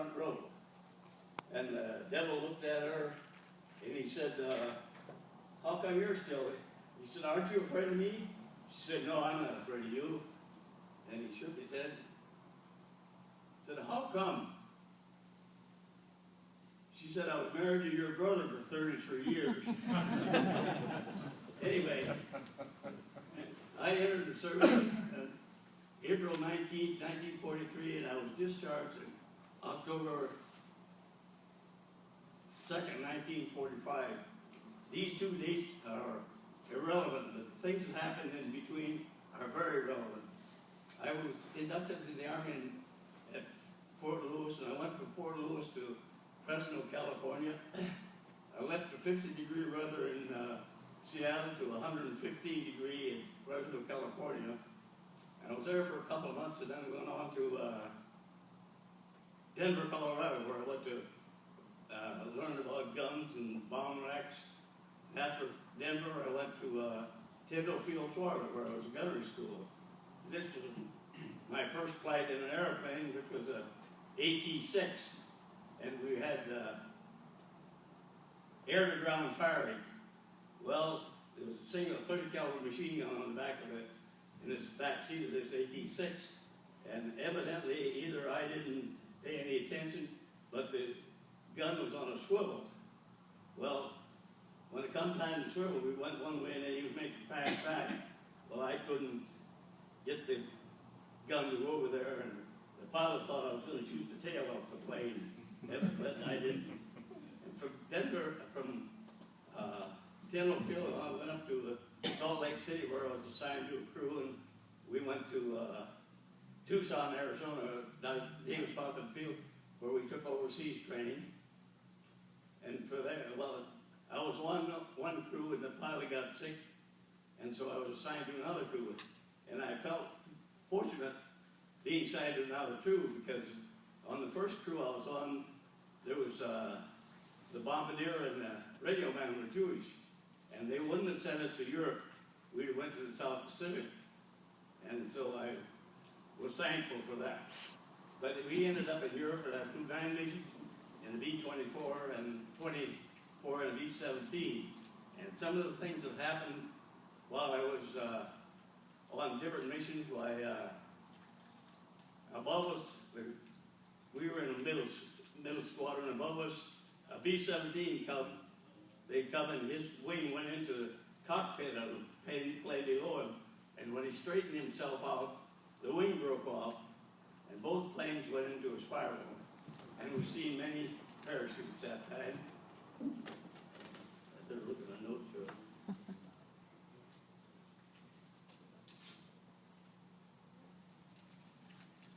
front row. And the devil looked at her, and he said, how come you're still? He said, aren't you afraid of me? She said, no, I'm not afraid of you. And he shook his head. He said, how come? She said, I was married to your brother for 33 years. Anyway, I entered the service on April 19, 1943, and I was discharged on October 2nd, 1945. These two dates are irrelevant. The things that happened in between are very relevant. I was inducted into the Army at Fort Lewis, and I went from Fort Lewis to Fresno, California. I left the 50-degree weather in Seattle to 115-degree in Fresno, California. And I was there for a couple of months, and then went on to Denver, Colorado, where I went to learn about guns and bomb racks. After Denver, I went to Tyndall Field, Florida, where I was in gunnery school. This was my first flight in an airplane, which was a AT-6, and we had air-to-ground firing. Well, there was a single 30-caliber machine gun on the back of it, in this back seat of this AT-6, and evidently either I didn't pay any attention, but the gun was on a swivel. Well, when it come time to swivel, we went one way and then he was making pass back. Well, I couldn't get the gun to go over there, and the pilot thought I was going to shoot the tail off the plane, but I didn't. And from Denver, from Tyndall Field, I went up to Salt Lake City, where I was assigned to a crew, and we went to Tucson, Arizona, down Davis Pocket Field, where we took overseas training. And for there, well, I was one crew, and the pilot got sick, and so I was assigned to another crew. And I felt fortunate being assigned to another crew, because on the first crew I was on, there was the bombardier and the radio man were Jewish, and they wouldn't have sent us to Europe. We went to the South Pacific, and so I was thankful for that. But we ended up in Europe, and I flew 9 missions in the B-24 and 24 and the B-17. And some of the things that happened while I was on different missions, above us, we were in the middle squadron. Above us, a B-17 come. They come, and his wing went into the cockpit of the plane below him. And when he straightened himself out, the wing broke off, and both planes went into a spiral. And we've seen many parachutes that time. I better look at my notes here.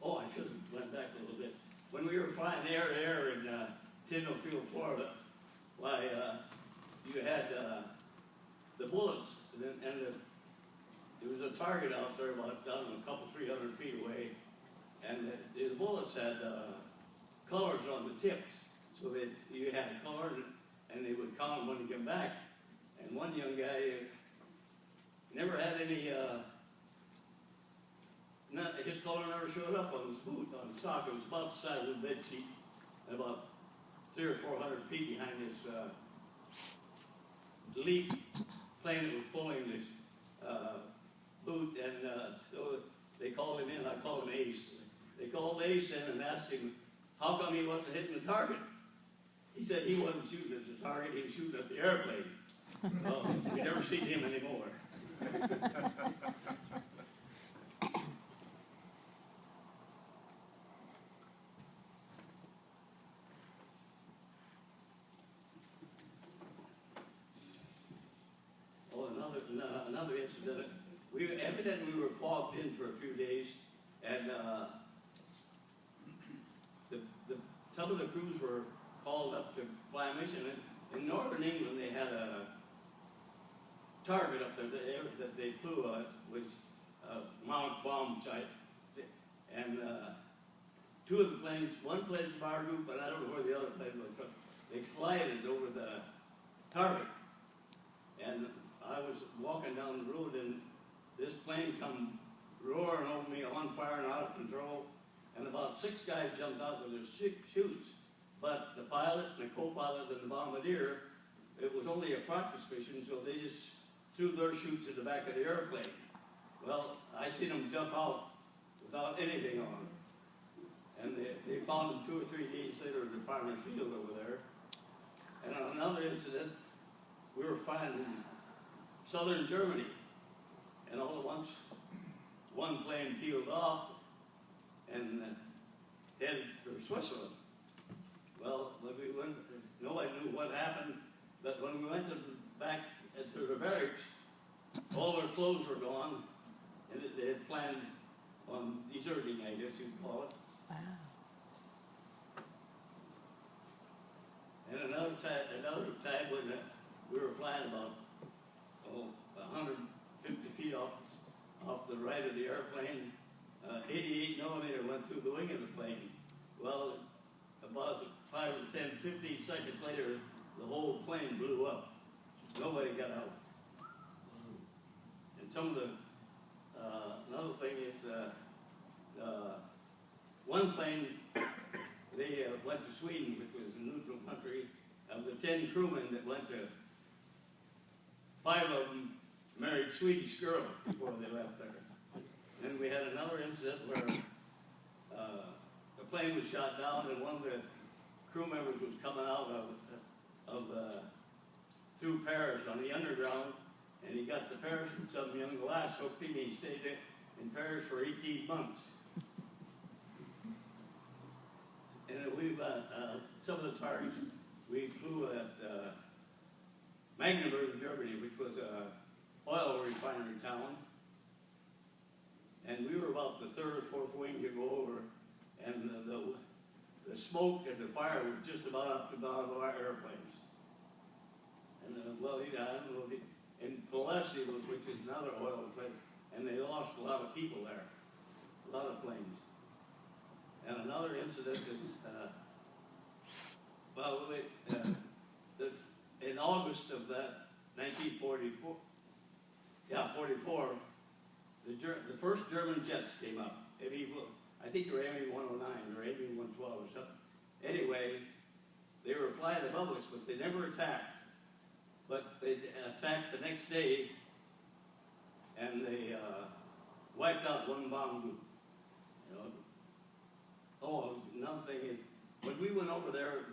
Oh, I should have went back a little bit. When we were flying air to air in Tyndall Field, Florida, why, you had the bullets, and there was a target out there about a couple, 300 feet away, and the bullets had colors on the tips, so that you had colors, and they would count them when you come back. And one young guy never had any, his color never showed up on his boot, on the sock. It was about the size of the bed sheet, and about 300 or 400 feet behind this lead plane that was pulling this boot, and so they called him in. I called him Ace. They called Ace in and asked him how come he wasn't hitting the target. He said he wasn't shooting at the target, he was shooting at the airplane. Well, we never see him anymore. Another incident. Evidently we were fogged in for a few days, and some of the crews were called up to fly a mission. In northern England, they had a target up there that they flew which Mount Bomb site, and two of the planes, one plane from our group, but I don't know where the other plane was, but they collided over the target. And I was walking down the road, and this plane come roaring over me, on fire and out of control. and about 6 guys jumped out with their chutes. But the pilot and the co-pilot and the bombardier, it was only a practice mission, so they just threw their chutes in the back of the airplane. Well, I seen them jump out without anything on. And they found them 2 or 3 days later in the farmer's field over there. And on another incident, we were flying in southern Germany. And all at once, one plane peeled off and headed for Switzerland. Well, when we went, nobody knew what happened, but when we went back to the barracks, all our clothes were gone, and they had planned on deserting, I guess you'd call it. Wow. And another time when we were flying about 150 feet off the right of the airplane, 88 millimeter went through the wing of the plane. Well, about 5 or 10, 15 seconds later, the whole plane blew up. Nobody got out. And some of the, another thing is, one plane, they went to Sweden, which was a neutral country. Of the 10 crewmen that went to, 5 of them married Swedish girls before they left there. Then we had another incident where the plane was shot down, and one of the crew members was coming out through Paris on the underground, and he got to Paris, and some young lass hooked him. He stayed in Paris for 18 months. And we've some of the times we flew at Magdeburg, Germany, which was a oil refinery town. And we were about the 3rd or 4th wing to go over, and the smoke and the fire was just about up to bow of our airplanes. And well, I don't know, in Palestine, which is another oil place, and they lost a lot of people there, a lot of planes. And another incident is, in August of that 1944, 44, the first German jets came up. I think they were ME-109 or ME-112 or something. Anyway, they were flying above us, but they never attacked. But they attacked the next day, and they wiped out one bomb group. You know. Oh, another thing is, when we went over there,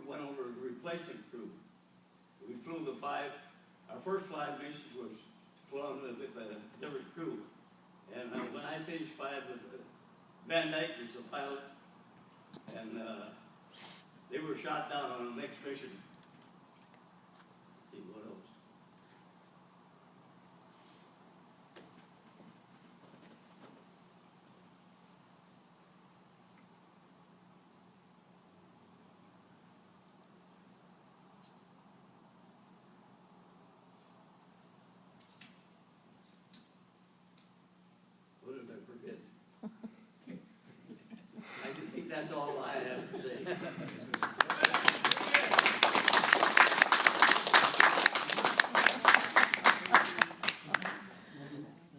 went over the replacement crew. We flew our first 5 missions was flown with a different crew. And when I finished 5, Van Dyke was the pilot, and they were shot down on the next mission. Let's see what else. What did I forget? I think that's all I have to say.